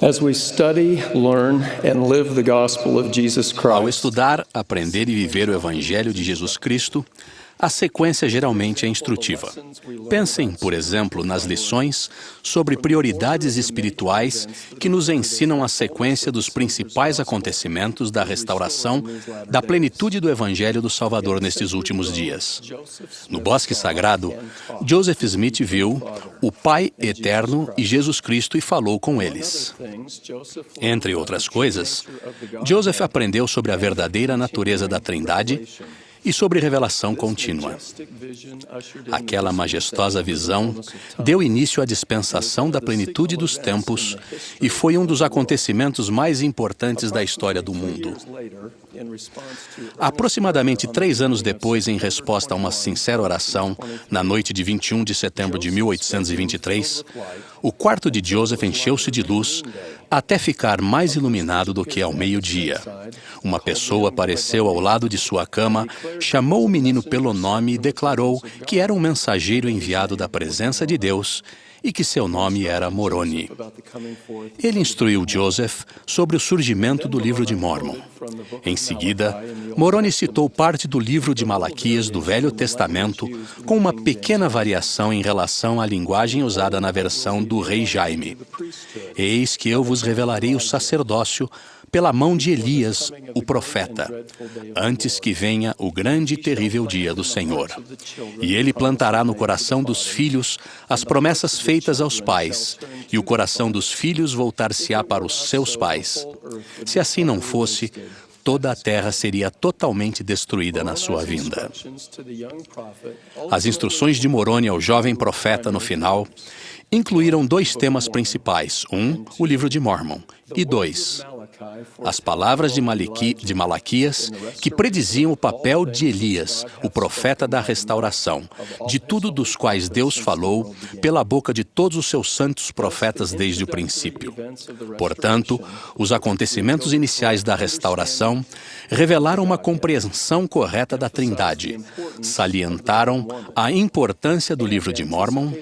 As we study, learn, and live the gospel of Jesus Ao Christ, estudar, aprender e viver o Evangelho de Jesus Cristo, a sequência geralmente é instrutiva. Pensem, por exemplo, nas lições sobre prioridades espirituais que nos ensinam a sequência dos principais acontecimentos da restauração da plenitude do Evangelho do Salvador nestes últimos dias. No Bosque Sagrado, Joseph Smith viu o Pai Eterno e Jesus Cristo e falou com eles. Entre outras coisas, Joseph aprendeu sobre a verdadeira natureza da Trindade e sobre revelação contínua. Aquela majestosa visão deu início à dispensação da plenitude dos tempos e foi um dos acontecimentos mais importantes da história do mundo. Aproximadamente 3 anos depois, em resposta a uma sincera oração, na noite de 21 de setembro de 1823, o quarto de Joseph encheu-se de luz até ficar mais iluminado do que ao meio-dia. Uma pessoa apareceu ao lado de sua cama, chamou o menino pelo nome e declarou que era um mensageiro enviado da presença de Deus e que seu nome era Moroni. Ele instruiu Joseph sobre o surgimento do livro de Mórmon. Em seguida, Moroni citou parte do livro de Malaquias do Velho Testamento com uma pequena variação em relação à linguagem usada na versão do rei Jaime. Eis que eu vos revelarei o sacerdócio pela mão de Elias, o profeta, antes que venha o grande e terrível dia do Senhor. E ele plantará no coração dos filhos as promessas feitas aos pais, e o coração dos filhos voltar-se-á para os seus pais. Se assim não fosse, toda a terra seria totalmente destruída na sua vinda. As instruções de Moroni ao jovem profeta no final incluíram 2 temas principais. 1, o livro de Mórmon, e 2, as palavras de Malaquias, que prediziam o papel de Elias, o profeta da restauração, de tudo dos quais Deus falou pela boca de todos os seus santos profetas desde o princípio. Portanto, os acontecimentos iniciais da restauração revelaram uma compreensão correta da Trindade, salientaram a importância do livro de Mórmon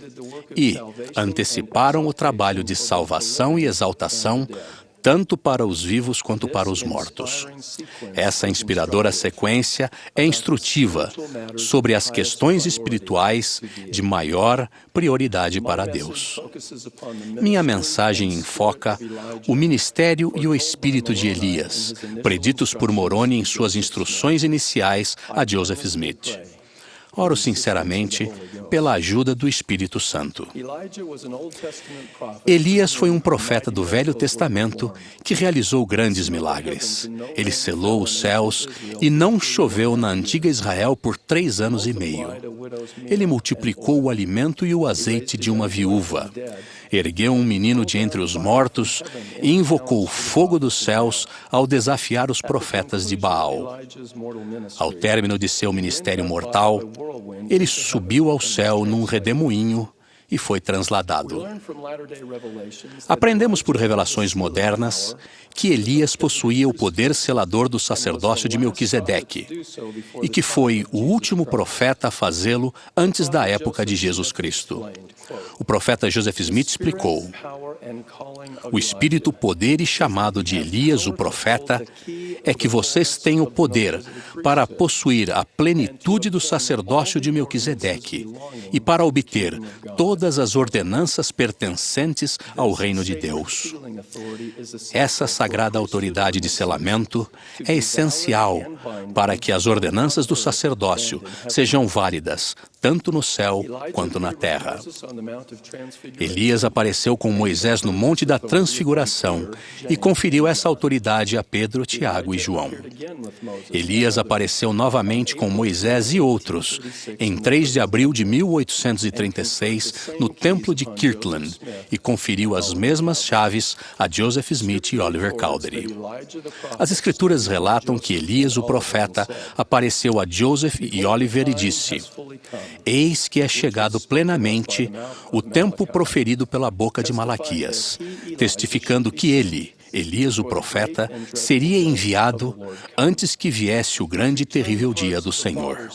e anteciparam o trabalho de salvação e exaltação tanto para os vivos quanto para os mortos. Essa inspiradora sequência é instrutiva sobre as questões espirituais de maior prioridade para Deus. Minha mensagem enfoca o ministério e o espírito de Elias, preditos por Moroni em suas instruções iniciais a Joseph Smith. Oro sinceramente pela ajuda do Espírito Santo. Elias foi um profeta do Velho Testamento que realizou grandes milagres. Ele selou os céus e não choveu na antiga Israel por 3 anos e meio. Ele multiplicou o alimento e o azeite de uma viúva. Ergueu um menino de entre os mortos e invocou o fogo dos céus ao desafiar os profetas de Baal. Ao término de seu ministério mortal, ele subiu ao céu num redemoinho e foi transladado. Aprendemos por revelações modernas que Elias possuía o poder selador do sacerdócio de Melquisedeque e que foi o último profeta a fazê-lo antes da época de Jesus Cristo. O profeta Joseph Smith explicou: o espírito, poder e chamado de Elias, o profeta, é que vocês têm o poder para possuir a plenitude do sacerdócio de Melquisedeque e para obter todas as ordenanças pertencentes ao reino de Deus. Essa sagrada autoridade de selamento é essencial para que as ordenanças do sacerdócio sejam válidas tanto no céu quanto na terra. Elias apareceu com Moisés no Monte da Transfiguração e conferiu essa autoridade a Pedro, Tiago e João. Elias apareceu novamente com Moisés e outros em 3 de abril de 1836 no Templo de Kirtland e conferiu as mesmas chaves a Joseph Smith e Oliver Cowdery. As Escrituras relatam que Elias, o profeta, apareceu a Joseph e Oliver e disse: eis que é chegado plenamente o tempo proferido pela boca de Malaquias, testificando que ele, Elias, o profeta, seria enviado antes que viesse o grande e terrível dia do Senhor,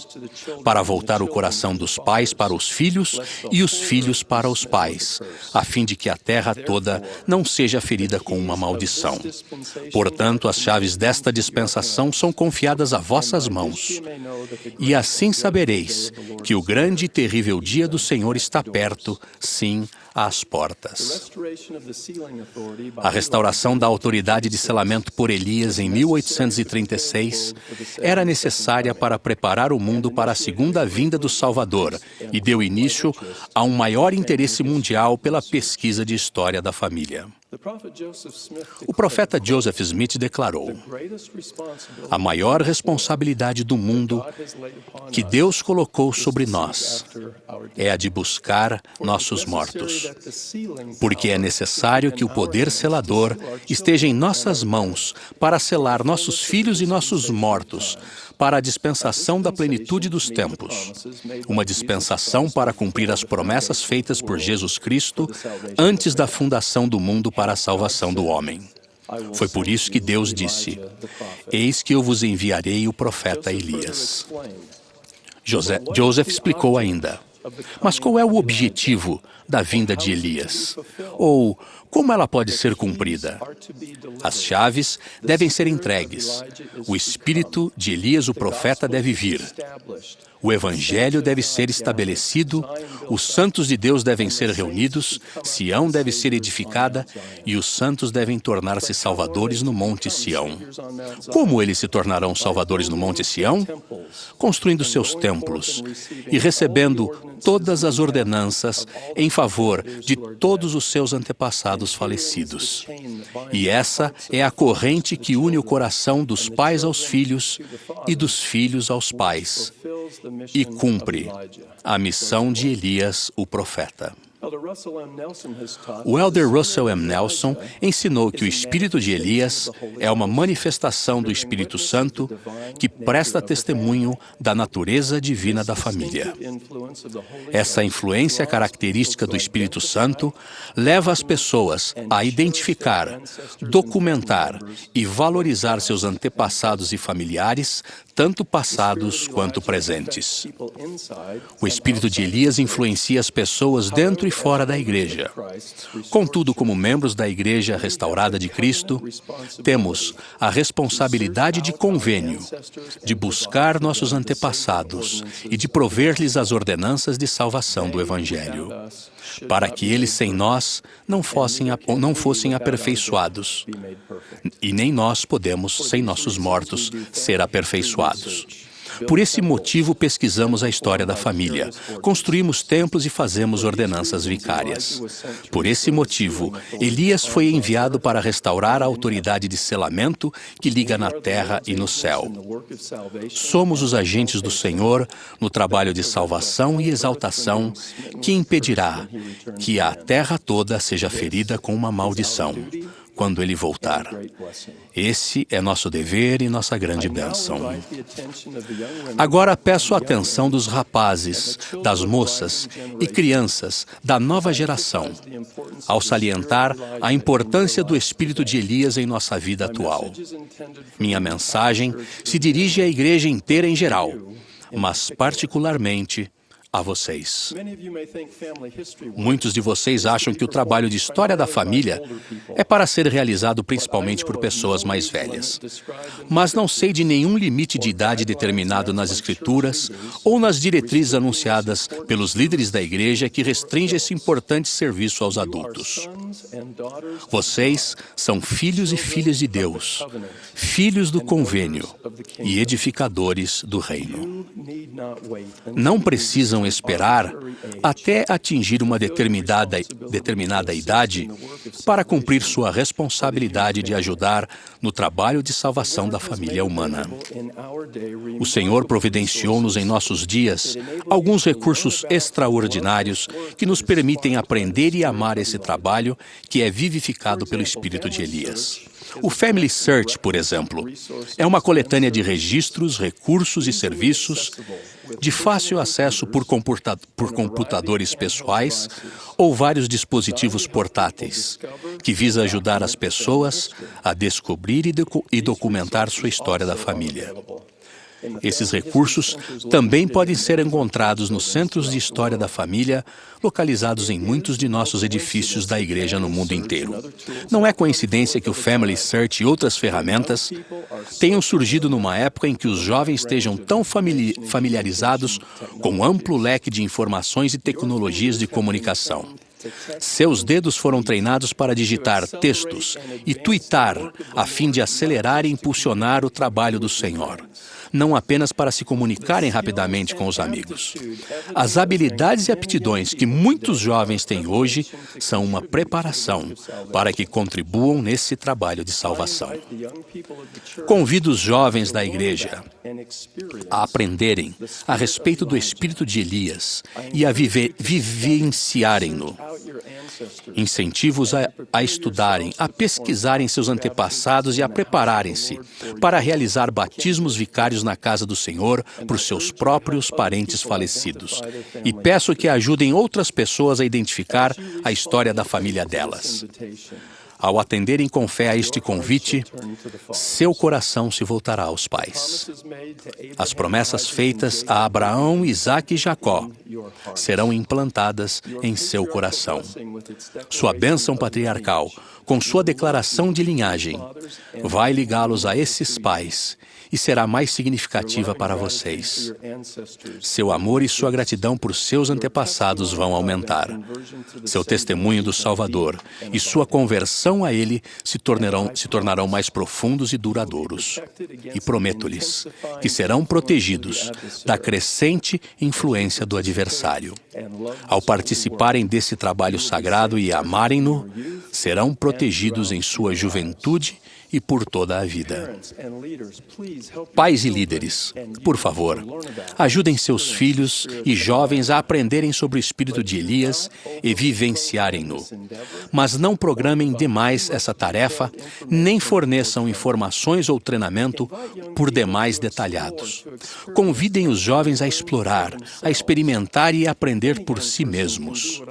para voltar o coração dos pais para os filhos e os filhos para os pais, a fim de que a terra toda não seja ferida com uma maldição. Portanto, as chaves desta dispensação são confiadas a vossas mãos. E assim sabereis que o grande e terrível dia do Senhor está perto, sim, às portas. A restauração da autoridade de selamento por Elias em 1836 era necessária para preparar o mundo para a segunda vinda do Salvador e deu início a um maior interesse mundial pela pesquisa de história da família. O profeta Joseph Smith declarou: a maior responsabilidade do mundo que Deus colocou sobre nós é a de buscar nossos mortos, porque é necessário que o poder selador esteja em nossas mãos para selar nossos filhos e nossos mortos, para a dispensação da plenitude dos tempos, uma dispensação para cumprir as promessas feitas por Jesus Cristo antes da fundação do mundo para a salvação do homem. Foi por isso que Deus disse: eis que eu vos enviarei o profeta Elias. Joseph explicou ainda: mas qual é o objetivo da vinda de Elias? Ou como ela pode ser cumprida? As chaves devem ser entregues. O espírito de Elias, o profeta, deve vir. O evangelho deve ser estabelecido, os santos de Deus devem ser reunidos, Sião deve ser edificada e os santos devem tornar-se salvadores no Monte Sião. Como eles se tornarão salvadores no Monte Sião? Construindo seus templos e recebendo todas as ordenanças em favor de todos os seus antepassados falecidos. E essa é a corrente que une o coração dos pais aos filhos e dos filhos aos pais, e cumpre a missão de Elias, o profeta. O elder Russell M. Nelson ensinou que o espírito de Elias é uma manifestação do Espírito Santo que presta testemunho da natureza divina da família. Essa influência característica do Espírito Santo leva as pessoas a identificar, documentar e valorizar seus antepassados e familiares, tanto passados quanto presentes. O espírito de Elias influencia as pessoas dentro e fora da igreja. Contudo, como membros da Igreja Restaurada de Cristo, temos a responsabilidade de convênio, de buscar nossos antepassados e de prover-lhes as ordenanças de salvação do Evangelho, para que eles sem nós não fossem aperfeiçoados, e nem nós podemos, sem nossos mortos, ser aperfeiçoados. Por esse motivo, pesquisamos a história da família, construímos templos e fazemos ordenanças vicárias. Por esse motivo, Elias foi enviado para restaurar a autoridade de selamento que liga na terra e no céu. Somos os agentes do Senhor no trabalho de salvação e exaltação que impedirá que a terra toda seja ferida com uma maldição quando Ele voltar. Esse é nosso dever e nossa grande bênção. Agora peço a atenção dos rapazes, das moças e crianças da nova geração, ao salientar a importância do espírito de Elias em nossa vida atual. Minha mensagem se dirige à igreja inteira em geral, mas particularmente a vocês. Muitos de vocês acham que o trabalho de história da família é para ser realizado principalmente por pessoas mais velhas. Mas não sei de nenhum limite de idade determinado nas Escrituras ou nas diretrizes anunciadas pelos líderes da igreja que restringe esse importante serviço aos adultos. Vocês são filhos e filhas de Deus, filhos do convênio e edificadores do reino. Não precisam esperar até atingir uma determinada idade para cumprir sua responsabilidade de ajudar no trabalho de salvação da família humana. O Senhor providenciou-nos em nossos dias alguns recursos extraordinários que nos permitem aprender e amar esse trabalho que é vivificado pelo espírito de Elias. O Family Search, por exemplo, é uma coletânea de registros, recursos e serviços de fácil acesso por computadores pessoais ou vários dispositivos portáteis, que visa ajudar as pessoas a descobrir e documentar sua história da família. Esses recursos também podem ser encontrados nos Centros de História da Família, localizados em muitos de nossos edifícios da igreja no mundo inteiro. Não é coincidência que o Family Search e outras ferramentas tenham surgido numa época em que os jovens estejam tão familiarizados com um amplo leque de informações e tecnologias de comunicação. Seus dedos foram treinados para digitar textos e tuitar a fim de acelerar e impulsionar o trabalho do Senhor, não apenas para se comunicarem rapidamente com os amigos. As habilidades e aptidões que muitos jovens têm hoje são uma preparação para que contribuam nesse trabalho de salvação. Convido os jovens da igreja a aprenderem a respeito do espírito de Elias e a vivenciarem-no. Incentivo-os a estudarem, a pesquisarem seus antepassados e a prepararem-se para realizar batismos vicários na casa do Senhor por seus próprios parentes falecidos. E peço que ajudem outras pessoas a identificar a história da família delas. Ao atenderem com fé a este convite, seu coração se voltará aos pais. As promessas feitas a Abraão, Isaque e Jacó serão implantadas em seu coração. Sua bênção patriarcal, com sua declaração de linhagem, vai ligá-los a esses pais e será mais significativa para vocês. Seu amor e sua gratidão por seus antepassados vão aumentar. Seu testemunho do Salvador e sua conversão a Ele se tornarão mais profundos e duradouros. E prometo-lhes que serão protegidos da crescente influência do adversário. Ao participarem desse trabalho sagrado e amarem-no, serão protegidos em sua juventude e por toda a vida. Pais e líderes, por favor, ajudem seus filhos e jovens a aprenderem sobre o espírito de Elias e vivenciarem-no. Mas não programem demais essa tarefa, nem forneçam informações ou treinamento por demais detalhados. Convidem os jovens a explorar, a experimentar e a aprender por si mesmos.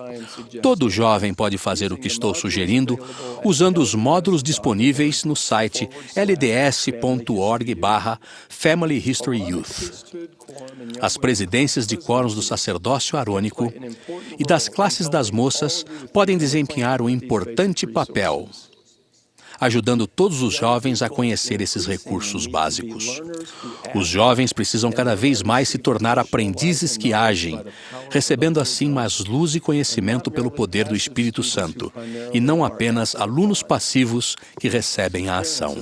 Todo jovem pode fazer o que estou sugerindo usando os módulos disponíveis no site lds.org/Family History Youth. As presidências de quórums do sacerdócio arônico e das classes das moças podem desempenhar um importante papel, ajudando todos os jovens a conhecer esses recursos básicos. Os jovens precisam cada vez mais se tornar aprendizes que agem, recebendo assim mais luz e conhecimento pelo poder do Espírito Santo, e não apenas alunos passivos que recebem a ação.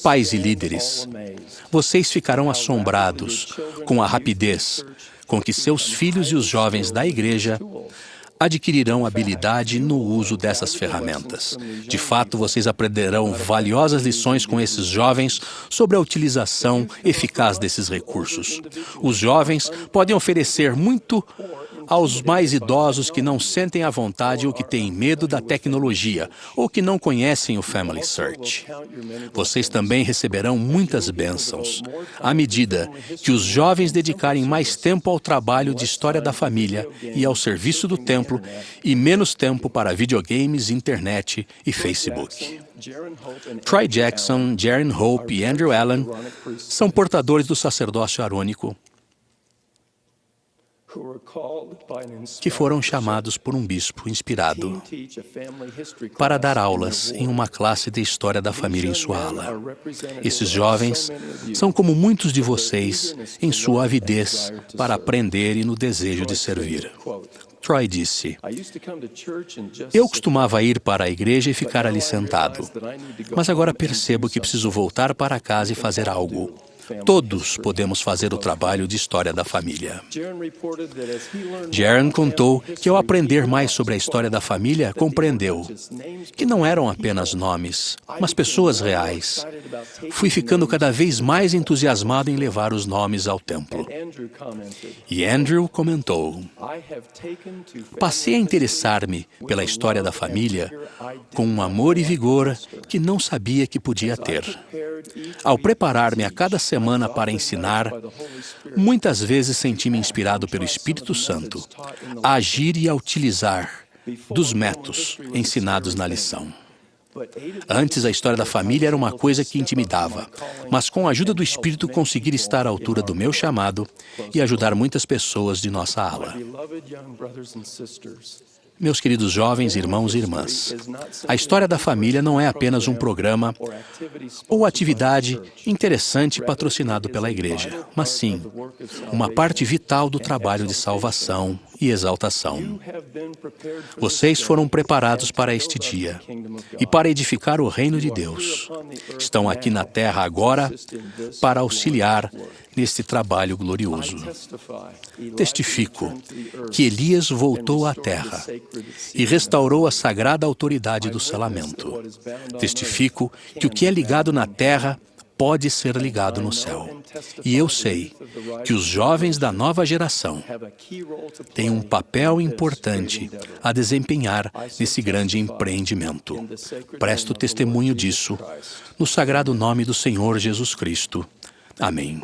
Pais e líderes, vocês ficarão assombrados com a rapidez com que seus filhos e os jovens da igreja adquirirão habilidade no uso dessas ferramentas. De fato, vocês aprenderão valiosas lições com esses jovens sobre a utilização eficaz desses recursos. Os jovens podem oferecer muito aos mais idosos que não sentem à vontade ou que têm medo da tecnologia ou que não conhecem o Family Search. Vocês também receberão muitas bênçãos à medida que os jovens dedicarem mais tempo ao trabalho de história da família e ao serviço do templo e menos tempo para videogames, internet e Facebook. Troy Jackson, Jaren Hope e Andrew Allen são portadores do sacerdócio arônico que foram chamados por um bispo inspirado para dar aulas em uma classe de história da família em sua ala. Esses jovens são como muitos de vocês em sua avidez para aprender e no desejo de servir. Troy disse: "Eu costumava ir para a igreja e ficar ali sentado, mas agora percebo que preciso voltar para casa e fazer algo. Todos podemos fazer o trabalho de história da família." Jaren contou que ao aprender mais sobre a história da família, compreendeu que não eram apenas nomes, mas pessoas reais. Fui ficando cada vez mais entusiasmado em levar os nomes ao templo. E Andrew comentou: "Passei a interessar-me pela história da família com um amor e vigor que não sabia que podia ter. Ao preparar-me a cada semana para ensinar, Muitas vezes senti-me inspirado pelo Espírito Santo a agir e a utilizar dos métodos ensinados na lição. Antes, a história da família era uma coisa que intimidava, mas com a ajuda do Espírito consegui estar à altura do meu chamado e ajudar muitas pessoas de nossa ala. Meus queridos jovens, irmãos e irmãs, a história da família não é apenas um programa ou atividade interessante patrocinado pela igreja, mas sim uma parte vital do trabalho de salvação e exaltação. Vocês foram preparados para este dia e para edificar o reino de Deus. Estão aqui na terra agora para auxiliar neste trabalho glorioso. Testifico que Elias voltou à terra e restaurou a sagrada autoridade do selamento. Testifico que o que é ligado na terra pode ser ligado no céu. E eu sei que os jovens da nova geração têm um papel importante a desempenhar nesse grande empreendimento. Presto testemunho disso no sagrado nome do Senhor Jesus Cristo. Amém.